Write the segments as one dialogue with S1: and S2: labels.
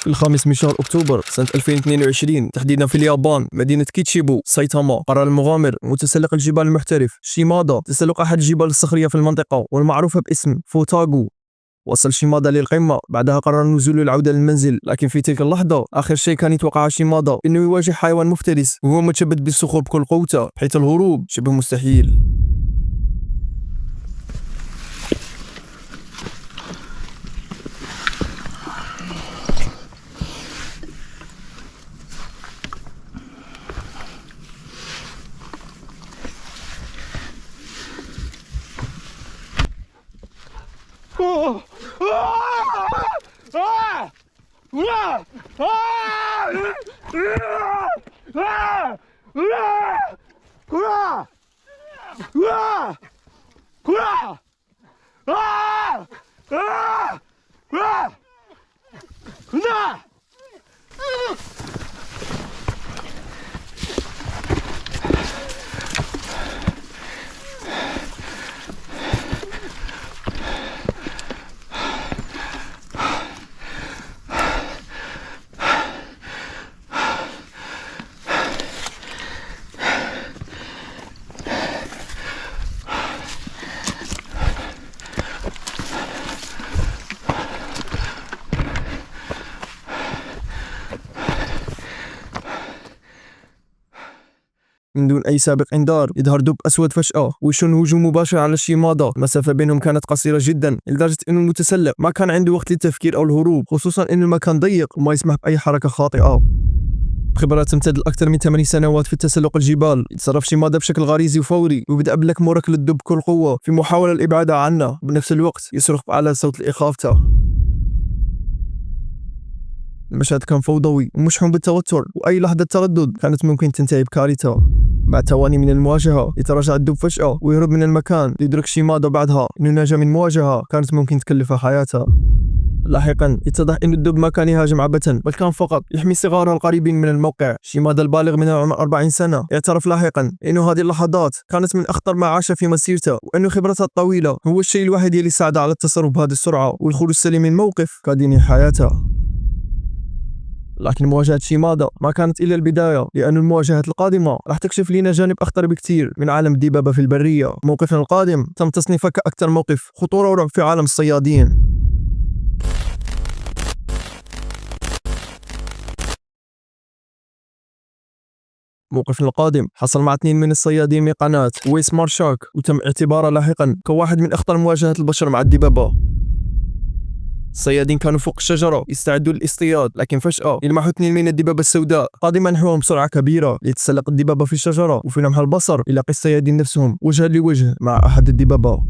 S1: في الخامس من شهر أكتوبر سنة 2022 تحديدا في اليابان مدينة كيتشيبو سايتاما، قرر المغامر متسلق الجبال المحترف شيمادا تسلق أحد الجبال الصخرية في المنطقة والمعروفة باسم فوتاغو. وصل شيمادا للقمة، بعدها قرر النزول والعودة للمنزل، لكن في تلك اللحظة آخر شيء كان يتوقع شيمادا إنه يواجه حيوان مفترس وهو متشبث بالصخور بكل قوته، بحيث الهروب شبه مستحيل. من دون أي سابق إنذار يظهر دب أسود فجأة ويشن هجوم مباشر على شيمادا. المسافة بينهم كانت قصيرة جدا لدرجة أن المتسلق ما كان عنده وقت للتفكير أو الهروب، خصوصا أن المكان ضيق وما يسمح بأي حركة خاطئة. بخبرات تمتد لأكثر من 8 سنوات في تسلق الجبال، يتصرف شيمادا بشكل غريزي وفوري وبدأ بلك مورك للدب بكل قوة في محاولة الإبعاد عنه، بنفس الوقت يصرخ بأعلى صوت لإخافته. المشهد كان فوضوي ومشحون بالتوتر، وأي لحظة تردد كانت ممكن تنتهي بكارثة. بعد ثواني من المواجهة يتراجع الدب فجأة ويهرب من المكان، ليدرك شيمادا بعدها إنه نجا من مواجهة كانت ممكن تكلفه حياته. لاحقا يتضح أن الدب ما كان يهاجم عبثا، بل كان فقط يحمي صغاره القريبين من الموقع. شيمادا البالغ من العمر 40 سنة اعترف لاحقا أنه هذه اللحظات كانت من أخطر ما عاش في مسيرته، وأنه خبرته الطويلة هو الشيء الوحيد اللي ساعده على التصرف بهذه السرعة والخروج السليم من موقف قد ينهي حياته. لكن مواجهة شيمادا ما كانت إلا البداية، لأن المواجهات القادمة راح تكشف لنا جانب أخطر بكثير من عالم الدبابة في البرية. موقفنا القادم تم تصنيفه كأكثر موقف خطورة ورعب في عالم الصيادين. موقفنا القادم حصل مع 2 من الصيادين من قناة ويس مارشاك، وتم اعتباره لاحقا كواحد من أخطر مواجهات البشر مع الدبابة. الصيادين كانوا فوق الشجرة يستعدوا للاصطياد، لكن فجأة يلمحوا 2 من الدبابة السوداء قادما نحوهم بسرعة كبيرة. ليتسلق الدبابة في الشجرة، وفي لمح البصر يلاقي الصيادين نفسهم وجها لوجه مع أحد الدبابة.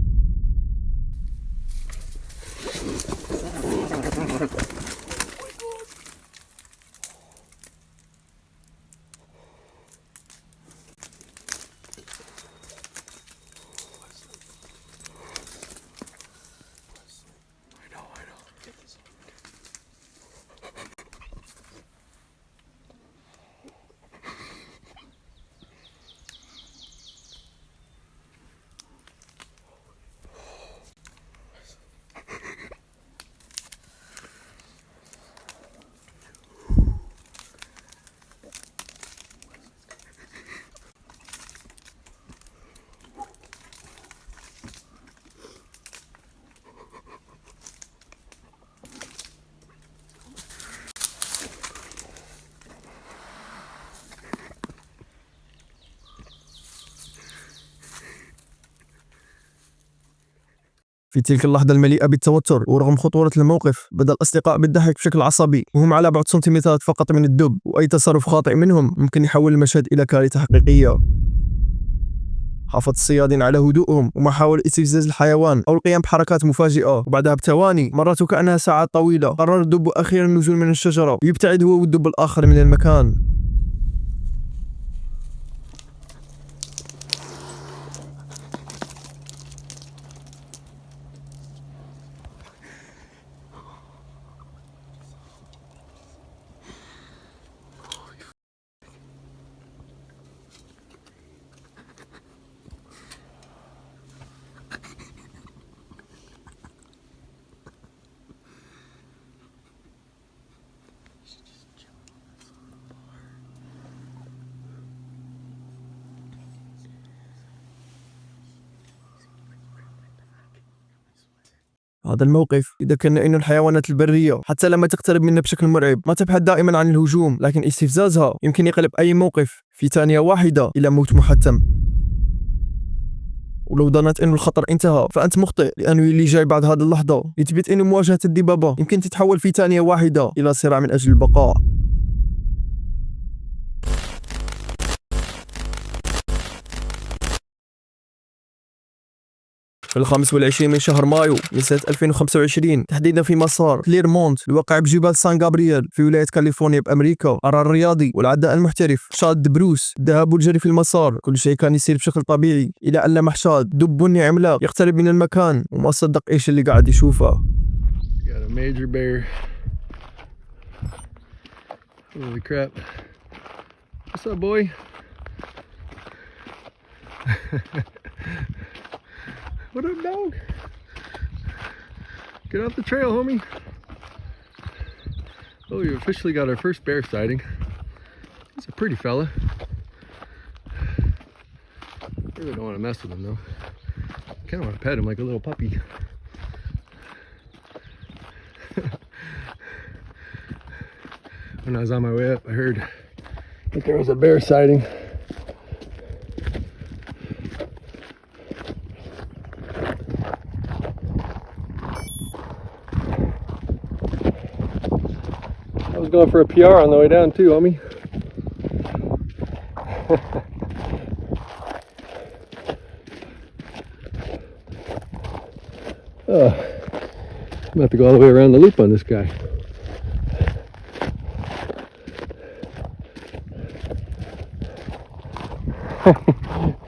S1: في تلك اللحظة المليئة بالتوتر ورغم خطورة الموقف، بدأ الأصدقاء بالضحك بشكل عصبي وهم على بعد سنتيمترات فقط من الدب، وأي تصرف خاطئ منهم ممكن يحول المشهد إلى كارثة حقيقية. حافظ الصيادين على هدوءهم وما حاولوا استفزاز الحيوان أو القيام بحركات مفاجئة، وبعدها بثواني مرت كأنها ساعات طويلة قرر الدب أخيرا النزول من الشجرة ويبتعد هو والدب الآخر من المكان. هذا الموقف يذكرنا إنه الحيوانات البرية حتى لما تقترب منا بشكل مرعب ما تبحث دائما عن الهجوم، لكن استفزازها يمكن يقلب أي موقف في ثانية واحدة إلى موت محتم. ولو ظننت إنه الخطر انتهى فأنت مخطئ، لأنه اللي جاي بعد هذه اللحظة يثبت إنه مواجهة الدببة يمكن تتحول في ثانية واحدة إلى صراع من أجل البقاء. في 25 من شهر مايو من سنة 2025 تحديدا في مسار كليرمونت الواقع بجبال سان غابرييل في ولاية كاليفورنيا بأمريكا، قرر الرياضي والعداء المحترف شاد بروس الذهاب والجري في المسار. كل شيء كان يسير بشكل طبيعي إلى أن لمح شاد دب بني عملاق يقترب من المكان وما صدق إيش اللي قاعد يشوفه.
S2: Got a major bear. Holy crap. What's up, boy? What up, dog? Get off the trail, homie. Oh, we officially got our first bear sighting. He's a pretty fella. Really don't want to mess with him though. Kind of want to pet him like a little puppy. When I was on my way up, I heard that there was a bear sighting. I was going for a PR on the way down too, homie. I'm gonna have to go all the way around the loop on this guy.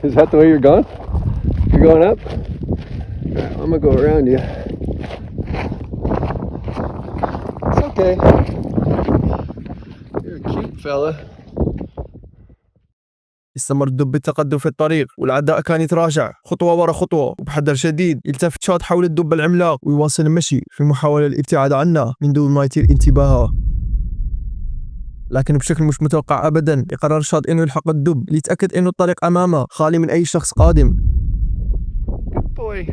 S2: Is that the way you're going? You're going up? Alright, I'm gonna go around you. It's okay. You're a cute fella.
S1: استمر الدب بالتقدم في الطريق والعداء كان يتراجع خطوة ورا خطوة، وبحذر شديد يلتفت شاد حول الدب العملاق ويواصل المشي في محاولة للابتعاد عنه من دون ما يثير انتباهه. لكن بشكل مش متوقع أبدا يقرر شاد إنه يلحق الدب ليتأكد إنه الطريق أمامه خالي من أي شخص قادم.
S2: Good boy.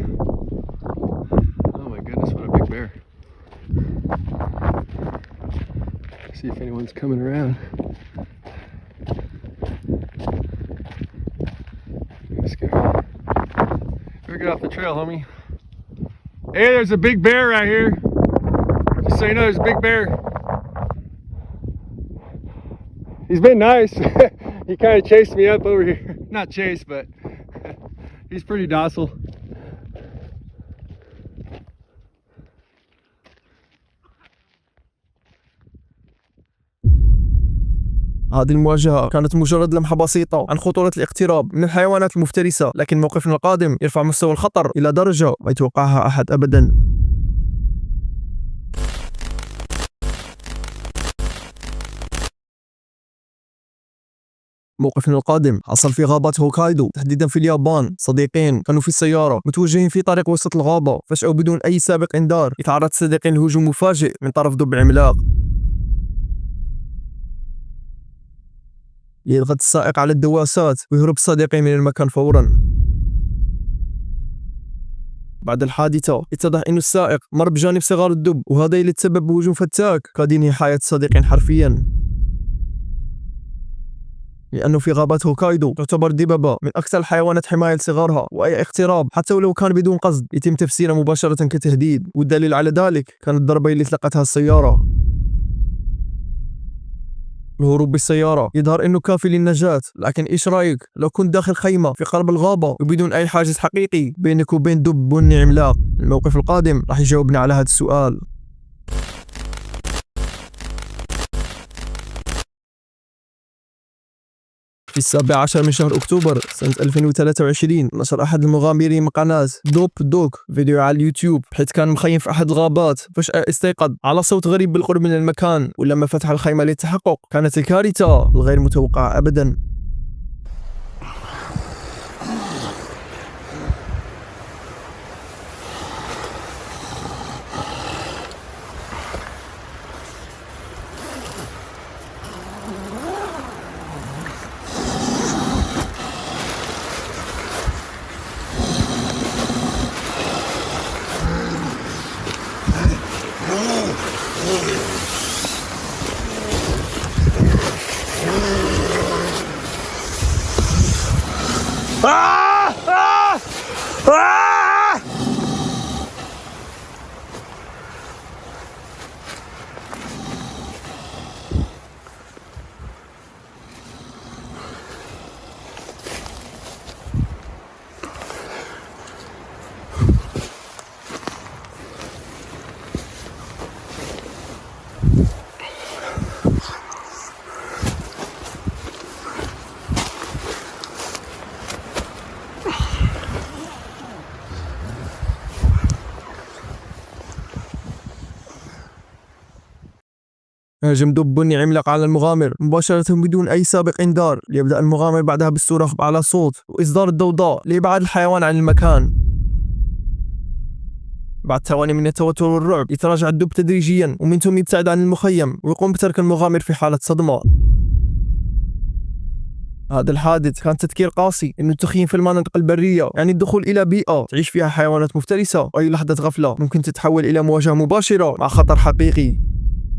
S2: Oh my goodness, what a big bear. See if anyone's coming around. This guy. Better get off the trail, homie. Hey, there's a big bear right here. Just so you know, there's a big bear. He's been nice. He kind of chased me up over here. Not chase, but he's pretty docile.
S1: هذه المواجهة كانت مجرد لمحة بسيطة عن خطورة الاقتراب من الحيوانات المفترسة، لكن موقفنا القادم يرفع مستوى الخطر إلى درجة ما يتوقعها أحد أبدا. موقفنا القادم حصل في غابات هوكايدو تحديدا في اليابان. صديقين كانوا في السيارة متوجهين في طريق وسط الغابة، فجأة بدون أي سابق إنذار يتعرض صديقين لهجوم مفاجئ من طرف دب عملاق. يضغط السائق على الدواسات ويهرب الصديقين من المكان فورا. بعد الحادثة اتضح أن السائق مر بجانب صغار الدب، وهذا اللي تسبب بهجوم فتاك قد ينهي حياة الصديقين حرفيا. لأنه في غابات هوكايدو تعتبر دببة من أكثر الحيوانات حماية لصغارها، وأي اقتراب حتى ولو كان بدون قصد يتم تفسيره مباشرة كتهديد، والدليل على ذلك كانت الضربة اللي تلقتها السيارة. الهروب بالسيارة يظهر إنه كافي للنجاة، لكن إيش رأيك لو كنت داخل خيمة في قلب الغابة وبدون أي حاجز حقيقي بينك وبين دب بني عملاق؟ الموقف القادم راح يجاوبنا على هذا السؤال. في 17 من شهر أكتوبر سنة 2023 نشر أحد المغامرين من قناة دوب دوك فيديو على اليوتيوب، حيث كان مخيم في أحد الغابات. فجأة استيقظ على صوت غريب بالقرب من المكان، ولما فتح الخيمة للتحقق كانت الكارثة الغير متوقعة أبدا. هاجم دب بني عملاق على المغامر مباشرة بدون أي سابق إنذار، ليبدأ المغامر بعدها بالصراخ بأعلى صوت وإصدار الضوضاء لإبعاد الحيوان عن المكان. بعد ثواني من التوتر والرعب يتراجع الدب تدريجيا ومن ثم يبتعد عن المخيم ويقوم بترك المغامر في حالة صدمة. هذا الحادث كان تذكير قاسي إنه التخييم في المناطق البرية يعني الدخول إلى بيئة تعيش فيها حيوانات مفترسة، وأي لحظة غفلة ممكن تتحول إلى مواجهة مباشرة مع خطر حقيقي.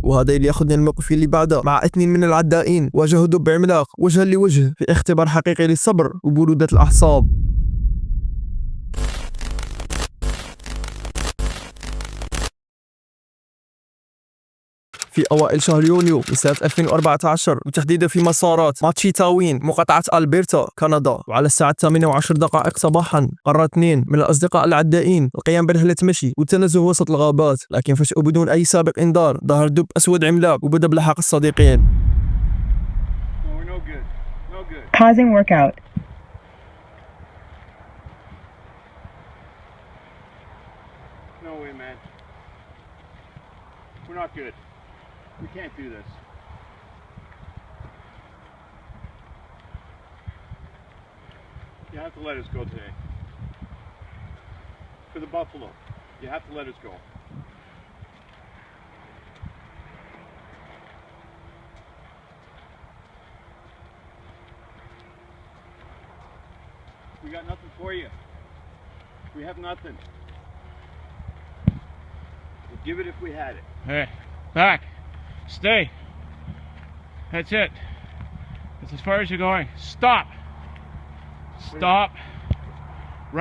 S1: وهذا اللي ياخذني الموقف اللي بعده مع 2 من العدائين واجهوا دب عملاق وجها لوجه في اختبار حقيقي للصبر وبرودة الأعصاب. في أوائل شهر يونيو من سنة 2014 وتحديدا في مسارات ماتشيتاوين مقاطعة ألبرتا كندا، وعلى الساعة 8:10 صباحا قرر 2 من الأصدقاء العدائين القيام برحلة مشي والتنزه وسط الغابات، لكن فجأة بدون أي سابق إنذار ظهر دب أسود عملاق وبدأ بلحاق الصديقين.
S3: Pausing workout.
S2: No way, man. We're not good. We can't do this. You have to let us go today. For the buffalo, you have to let us go. We got nothing for you. We have nothing. We'd give it if we had it. Hey, back. Stay. That's it. That's as far as you're going. Stop. Stop.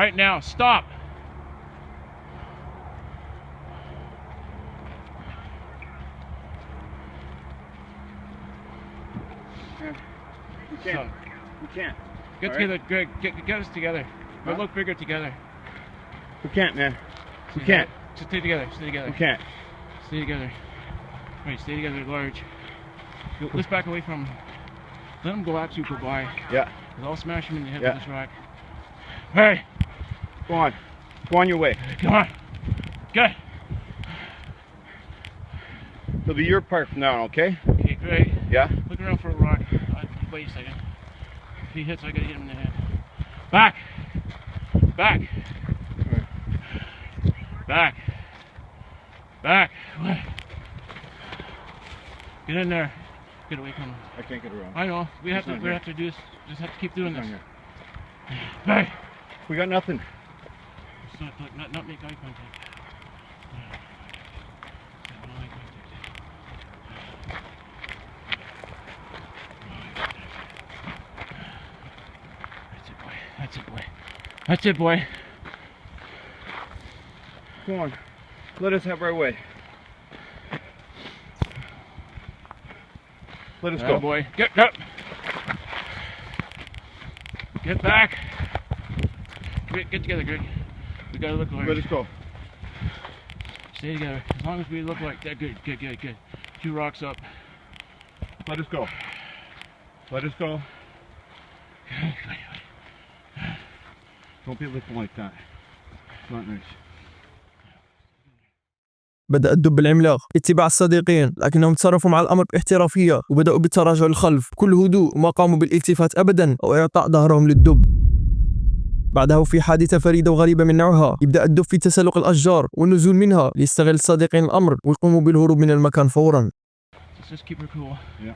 S2: Right now. Stop. We can't. We can't. Get together, Greg. Get us together. We'll look bigger together. We can't, man. We can't. Just stay together. Stay together. We can't. Stay together. Right, stay together large. Let's back away from him. Let him go actually go by. Yeah. I'll smash him in the head with this rock. Hey! Go on. Go on your way. Come on. Good. It'll be your part from now on, okay? Okay, great. Yeah? Look around for a rock. Wait a second. If he hits, I gotta hit him in the head. Back! Back! Back! Back! Get in there. Get away from him. I can't get around. I know. We have to do this. Just have to keep doing this. Hey! We got nothing. Not make eye contact. No eye contact. That's it, boy. That's it, boy. That's it, boy. Come on. Let us have our way. Let us go. Boy. Get up. Get back. Get together, Greg. We gotta look like. Let us go. Stay together. As long as we look like that. Good. 2 rocks up. Let us go. Let us go. Don't be looking like that. It's not nice.
S1: بدأ الدب العملاق اتباع الصديقين، لكنهم تصرفوا مع الأمر باحترافية وبدأوا بالتراجع للخلف بكل هدوء وما قاموا بالالتفات أبدا أو إعطاء ظهرهم للدب. بعدها وفي حادثة فريدة وغريبة من نوعها يبدأ الدب في تسلق الأشجار والنزول منها ليستغل الصديقين الأمر ويقوموا بالهروب من المكان فورا.
S2: Just keep her cool. Yeah.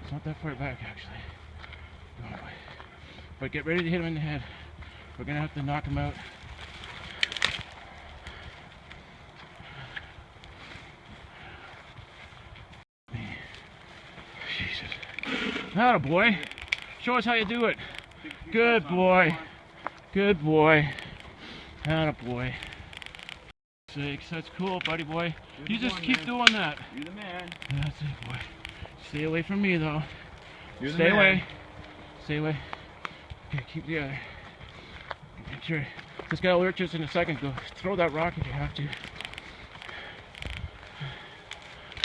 S2: It's not that far back actually. But get ready to hit him in the head. We're gonna have to knock him out. Jesus. Atta boy. Show us how you do it. Good boy. Good boy. Atta boy. Sakes, that's cool, buddy boy. You just keep doing that. You're the man. That's it, boy. Stay away from me, though. Stay away. Stay away. Okay, keep together. Sure. This guy will alert us in a second. Go throw that rock if you have to.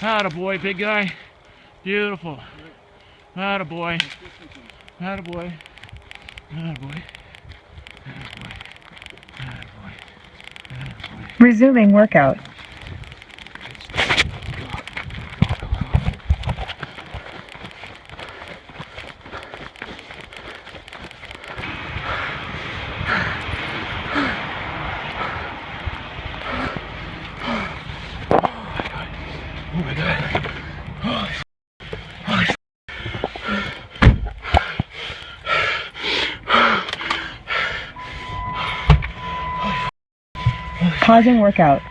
S2: Atta boy, big guy. Beautiful. Atta boy. Atta boy. Atta boy. Atta boy. Atta boy.
S3: Resuming workout. Pausing workout.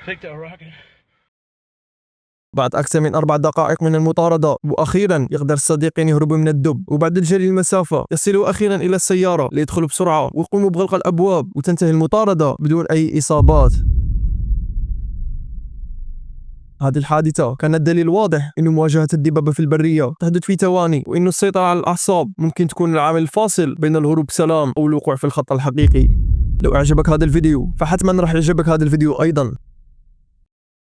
S2: Take that rocket.
S1: بعد أكثر من 4 دقائق من المطاردة، وأخيرا يقدر الصديقين يهربوا من الدب، وبعد الجري المسافة يصلوا أخيرا إلى السيارة ليدخلوا بسرعة ويقوموا بغلق الأبواب، وتنتهي المطاردة بدون أي إصابات. هذه الحادثة كانت دليل واضح إنه مواجهة الدببة في البرية تحدث في ثواني، وإنه السيطرة على الأعصاب ممكن تكون العامل الفاصل بين الهروب بسلام أو الوقوع في الخطر الحقيقي. لو أعجبك هذا الفيديو فحتما راح يعجبك هذا الفيديو أيضا.